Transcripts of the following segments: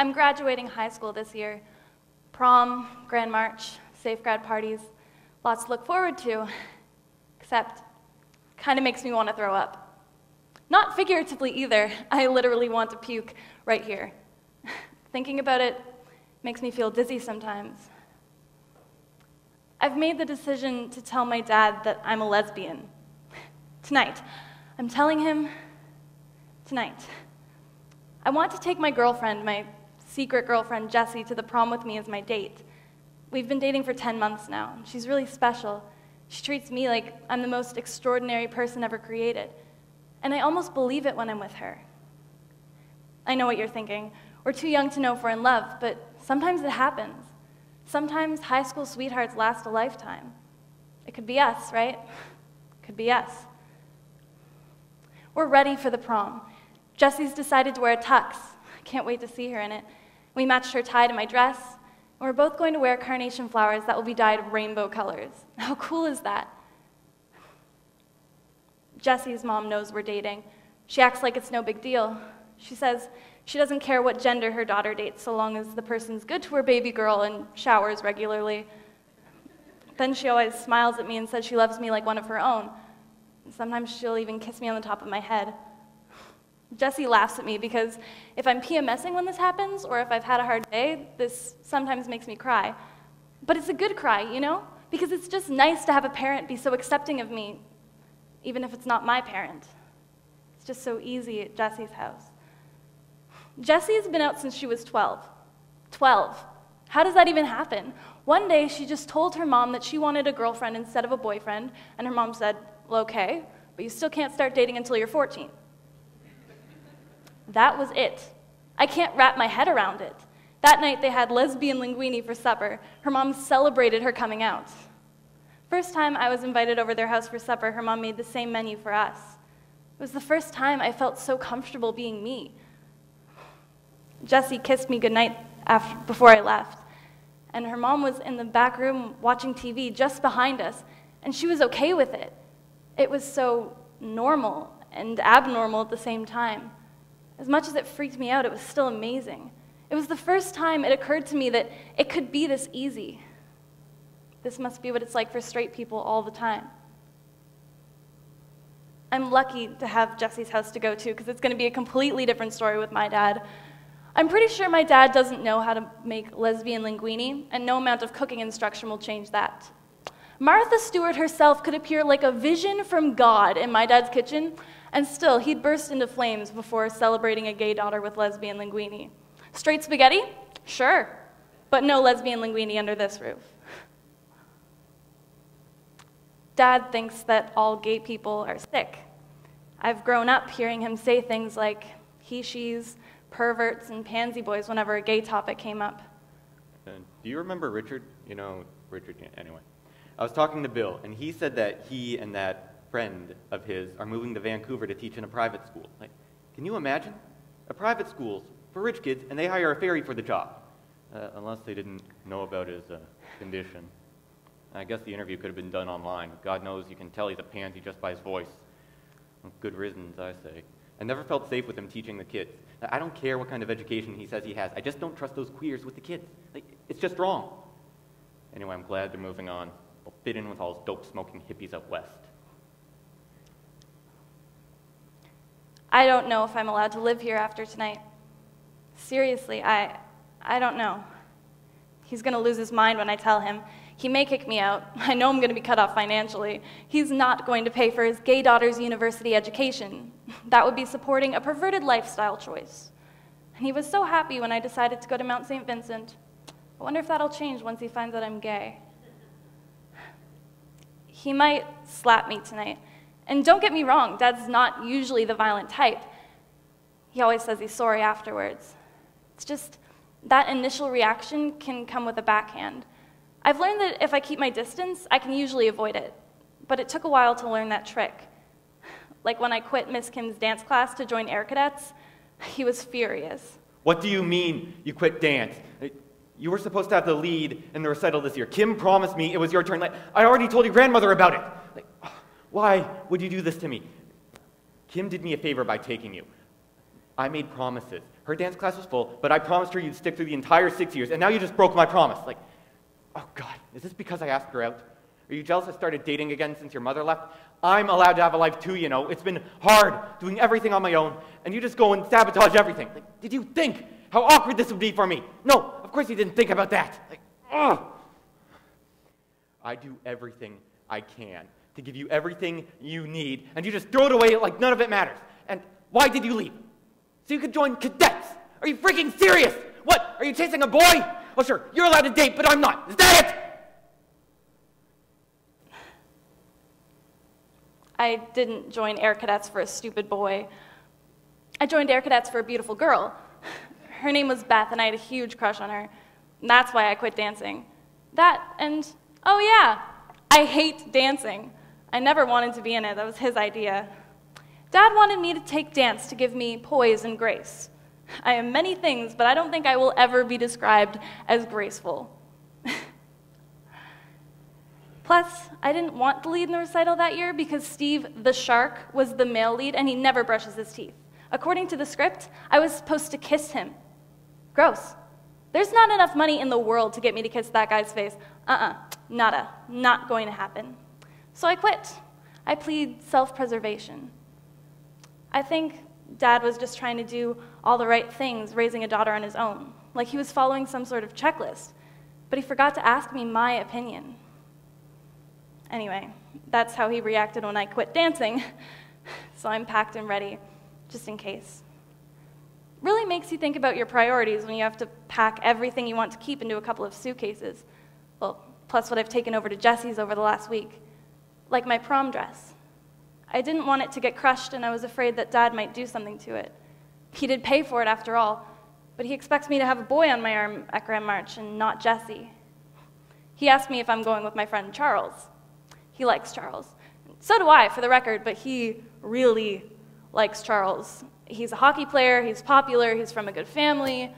I'm graduating high school this year. Prom, grand march, safe grad parties, lots to look forward to, except kind of makes me want to throw up. Not figuratively either. I literally want to puke right here. Thinking about it makes me feel dizzy sometimes. I've made the decision to tell my dad that I'm a lesbian. Tonight. I'm telling him tonight. I want to take my girlfriend, my secret girlfriend Jessie, to the prom with me as my date. We've been dating for 10 months now. She's really special. She treats me like I'm the most extraordinary person ever created. And I almost believe it when I'm with her. I know what you're thinking. We're too young to know if we're in love, but sometimes it happens. Sometimes high school sweethearts last a lifetime. It could be us, right? Could be us. We're ready for the prom. Jessie's decided to wear a tux. I can't wait to see her in it. We matched her tie to my dress, and we're both going to wear carnation flowers that will be dyed rainbow colors. How cool is that? Jessie's mom knows we're dating. She acts like it's no big deal. She says she doesn't care what gender her daughter dates so long as the person's good to her baby girl and showers regularly. Then she always smiles at me and says she loves me like one of her own. Sometimes she'll even kiss me on the top of my head. Jessie laughs at me because if I'm PMSing when this happens, or if I've had a hard day, this sometimes makes me cry. But it's a good cry, you know? Because it's just nice to have a parent be so accepting of me, even if it's not my parent. It's just so easy at Jessie's house. Jessie has been out since she was 12. 12. How does that even happen? One day, she just told her mom that she wanted a girlfriend instead of a boyfriend, and her mom said, well, okay, but you still can't start dating until you're 14. That was it. I can't wrap my head around it. That night, they had lesbian linguine for supper. Her mom celebrated her coming out. First time I was invited over their house for supper, her mom made the same menu for us. It was the first time I felt so comfortable being me. Jessie kissed me goodnight before I left, and her mom was in the back room watching TV just behind us, and she was okay with it. It was so normal and abnormal at the same time. As much as it freaked me out, it was still amazing. It was the first time it occurred to me that it could be this easy. This must be what it's like for straight people all the time. I'm lucky to have Jessie's house to go to because it's going to be a completely different story with my dad. I'm pretty sure my dad doesn't know how to make lesbian linguine, and no amount of cooking instruction will change that. Martha Stewart herself could appear like a vision from God in my dad's kitchen, and still, he'd burst into flames before celebrating a gay daughter with lesbian linguine. Straight spaghetti? Sure, but no lesbian linguine under this roof. Dad thinks that all gay people are sick. I've grown up hearing him say things like he, she's, perverts, and pansy boys whenever a gay topic came up. Do you remember Richard? You know, Richard, anyway. I was talking to Bill, and he said that he and that friend of his are moving to Vancouver to teach in a private school. Like, can you imagine? A private school for rich kids, and they hire a fairy for the job. Unless they didn't know about his condition. I guess the interview could have been done online. God knows you can tell he's a pansy just by his voice. Good riddance, I say. I never felt safe with him teaching the kids. I don't care what kind of education he says he has. I just don't trust those queers with the kids. Like, it's just wrong. Anyway, I'm glad they're moving on. They'll fit in with all those dope-smoking hippies out west. I don't know if I'm allowed to live here after tonight. Seriously, I don't know. He's going to lose his mind when I tell him. He may kick me out. I know I'm going to be cut off financially. He's not going to pay for his gay daughter's university education. That would be supporting a perverted lifestyle choice. And he was so happy when I decided to go to Mount St. Vincent. I wonder if that'll change once he finds out I'm gay. He might slap me tonight. And don't get me wrong, Dad's not usually the violent type. He always says he's sorry afterwards. It's just that initial reaction can come with a backhand. I've learned that if I keep my distance, I can usually avoid it. But it took a while to learn that trick. Like when I quit Miss Kim's dance class to join Air Cadets, he was furious. What do you mean you quit dance? You were supposed to have the lead in the recital this year. Kim promised me it was your turn. Like, I already told your grandmother about it. Like, why would you do this to me? Kim did me a favor by taking you. I made promises. Her dance class was full, but I promised her you'd stick through the entire 6 years, and now you just broke my promise. Like, oh God, is this because I asked her out? Are you jealous I started dating again since your mother left? I'm allowed to have a life too, you know. It's been hard doing everything on my own, and you just go and sabotage everything. Like, did you think how awkward this would be for me? No, of course you didn't think about that. Like, ugh. I do everything I can to give you everything you need, and you just throw it away like none of it matters. And why did you leave? So you could join cadets? Are you freaking serious? What, are you chasing a boy? Well, sure, you're allowed to date, but I'm not. Is that it? I didn't join Air Cadets for a stupid boy. I joined Air Cadets for a beautiful girl. Her name was Beth, and I had a huge crush on her. That's why I quit dancing. That, and, oh yeah, I hate dancing. I never wanted to be in it. That was his idea. Dad wanted me to take dance to give me poise and grace. I am many things, but I don't think I will ever be described as graceful. Plus, I didn't want to lead in the recital that year because Steve the Shark was the male lead and he never brushes his teeth. According to the script, I was supposed to kiss him. Gross. There's not enough money in the world to get me to kiss that guy's face. Nada. Not going to happen. So I quit. I plead self-preservation. I think Dad was just trying to do all the right things, raising a daughter on his own, like he was following some sort of checklist, but he forgot to ask me my opinion. Anyway, that's how he reacted when I quit dancing, so I'm packed and ready, just in case. Really makes you think about your priorities when you have to pack everything you want to keep into a couple of suitcases. Well, plus what I've taken over to Jesse's over the last week, like my prom dress. I didn't want it to get crushed, and I was afraid that Dad might do something to it. He did pay for it after all, but he expects me to have a boy on my arm at Grand March and not Jesse. He asked me if I'm going with my friend Charles. He likes Charles. So do I, for the record, but he really likes Charles. He's a hockey player, he's popular, he's from a good family.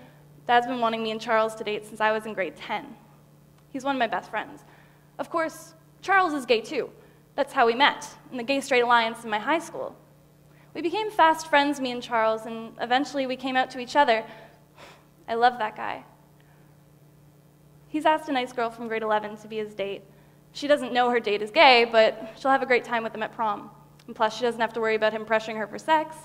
Dad's been wanting me and Charles to date since I was in grade 10. He's one of my best friends. Of course, Charles is gay too. That's how we met, in the Gay-Straight Alliance in my high school. We became fast friends, me and Charles, and eventually we came out to each other. I love that guy. He's asked a nice girl from grade 11 to be his date. She doesn't know her date is gay, but she'll have a great time with him at prom. And plus, she doesn't have to worry about him pressuring her for sex.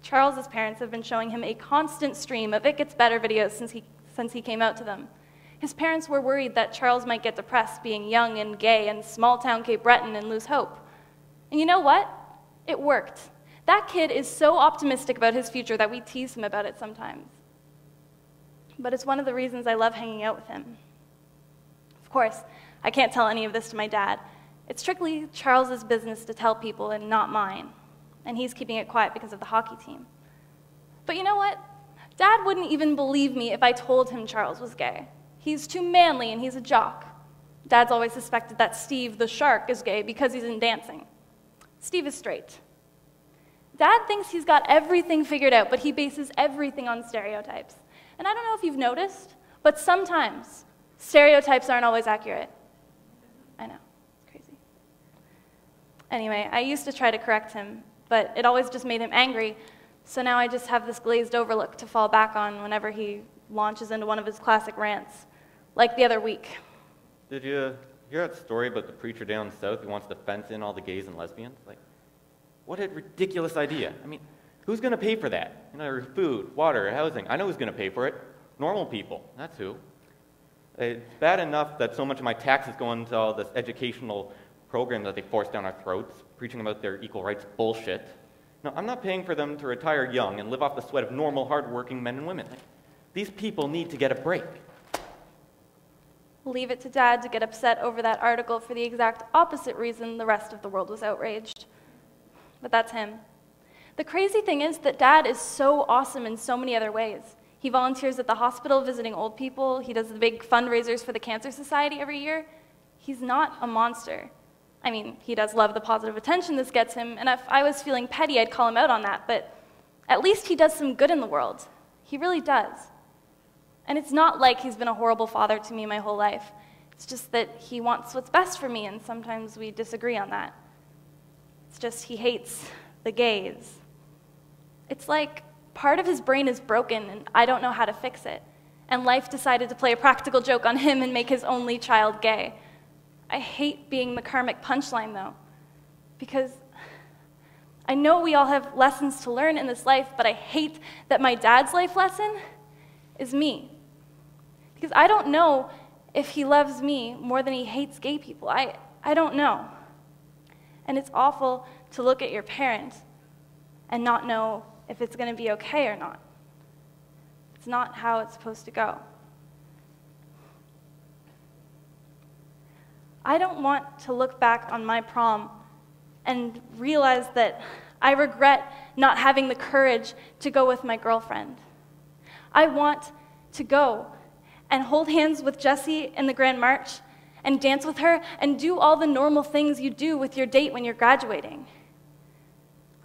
Charles's parents have been showing him a constant stream of It Gets Better videos since he came out to them. His parents were worried that Charles might get depressed being young and gay in small-town Cape Breton and lose hope. And you know what? It worked. That kid is so optimistic about his future that we tease him about it sometimes. But it's one of the reasons I love hanging out with him. Of course, I can't tell any of this to my dad. It's strictly Charles's business to tell people and not mine. And he's keeping it quiet because of the hockey team. But you know what? Dad wouldn't even believe me if I told him Charles was gay. He's too manly and he's a jock. Dad's always suspected that Steve the Shark is gay because he's in dancing. Steve is straight. Dad thinks he's got everything figured out, but he bases everything on stereotypes. And I don't know if you've noticed, but sometimes stereotypes aren't always accurate. I know, it's crazy. Anyway, I used to try to correct him, but it always just made him angry, so now I just have this glazed over look to fall back on whenever he launches into one of his classic rants, like the other week. Did you hear that story about the preacher down south who wants to fence in all the gays and lesbians? Like, what a ridiculous idea. I mean, who's going to pay for that? You know, food, water, housing. I know who's going to pay for it. Normal people, that's who. It's bad enough that so much of my taxes go into all this educational program that they force down our throats, preaching about their equal rights bullshit. No, I'm not paying for them to retire young and live off the sweat of normal, hardworking men and women. Like, these people need to get a break. Leave it to Dad to get upset over that article for the exact opposite reason the rest of the world was outraged. But that's him. The crazy thing is that Dad is so awesome in so many other ways. He volunteers at the hospital visiting old people. He does the big fundraisers for the Cancer Society every year. He's not a monster. I mean, he does love the positive attention this gets him, and if I was feeling petty, I'd call him out on that, but at least he does some good in the world. He really does. And it's not like he's been a horrible father to me my whole life. It's just that he wants what's best for me, and sometimes we disagree on that. It's just he hates the gays. It's like part of his brain is broken and I don't know how to fix it. And life decided to play a practical joke on him and make his only child gay. I hate being the karmic punchline, though, because I know we all have lessons to learn in this life, but I hate that my dad's life lesson is me. Because I don't know if he loves me more than he hates gay people. I don't know. And it's awful to look at your parent and not know if it's going to be okay or not. It's not how it's supposed to go. I don't want to look back on my prom and realize that I regret not having the courage to go with my girlfriend. I want to go and hold hands with Jessie in the Grand March and dance with her and do all the normal things you do with your date when you're graduating.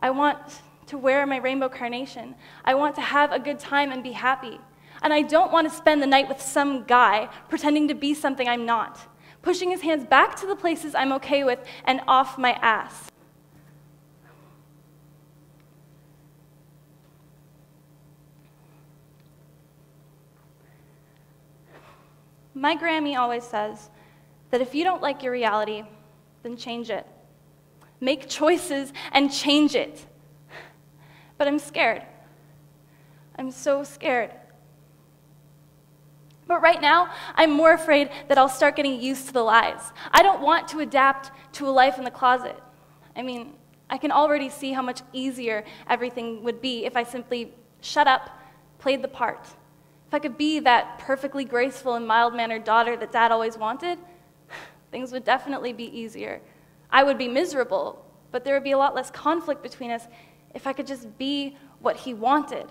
I want to wear my rainbow carnation. I want to have a good time and be happy. And I don't want to spend the night with some guy pretending to be something I'm not, pushing his hands back to the places I'm okay with and off my ass. My Grammy always says that if you don't like your reality, then change it. Make choices and change it. But I'm scared. I'm so scared. But right now, I'm more afraid that I'll start getting used to the lies. I don't want to adapt to a life in the closet. I mean, I can already see how much easier everything would be if I simply shut up, played the part. If I could be that perfectly graceful and mild-mannered daughter that Dad always wanted, things would definitely be easier. I would be miserable, but there would be a lot less conflict between us if I could just be what he wanted.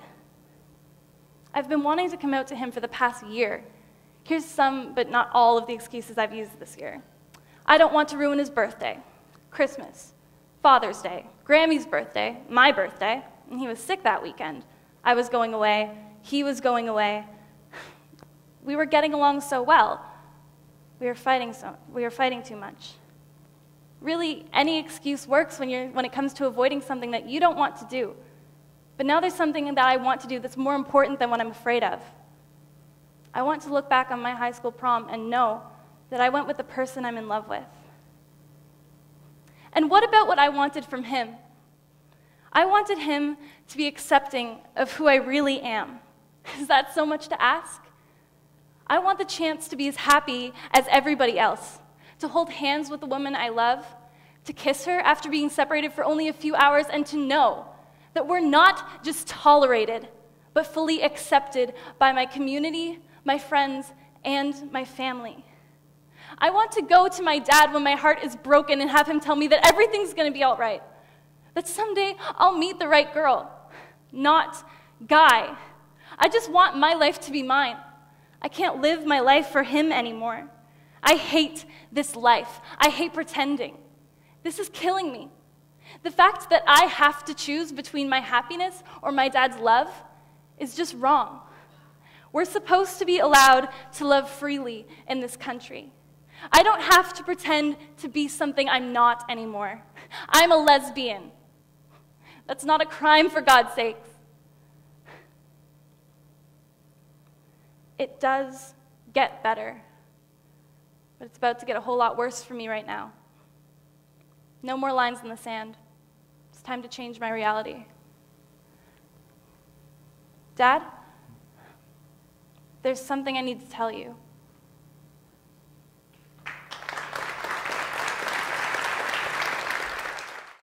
I've been wanting to come out to him for the past year. Here's some, but not all, of the excuses I've used this year. I don't want to ruin his birthday, Christmas, Father's Day, Grammy's birthday, my birthday, and he was sick that weekend. I was going away, he was going away. We were getting along so well. We were fighting too much. Really, any excuse works when it comes to avoiding something that you don't want to do. But now there's something that I want to do that's more important than what I'm afraid of. I want to look back on my high school prom and know that I went with the person I'm in love with. And what about what I wanted from him? I wanted him to be accepting of who I really am. Is that so much to ask? I want the chance to be as happy as everybody else, to hold hands with the woman I love, to kiss her after being separated for only a few hours, and to know that we're not just tolerated, but fully accepted by my community, my friends, and my family. I want to go to my dad when my heart is broken and have him tell me that everything's going to be all right, that someday I'll meet the right girl, not guy. I just want my life to be mine. I can't live my life for him anymore. I hate this life. I hate pretending. This is killing me. The fact that I have to choose between my happiness or my dad's love is just wrong. We're supposed to be allowed to love freely in this country. I don't have to pretend to be something I'm not anymore. I'm a lesbian. That's not a crime, for God's sakes. It does get better, but it's about to get a whole lot worse for me right now. No more lines in the sand. It's time to change my reality. Dad, there's something I need to tell you.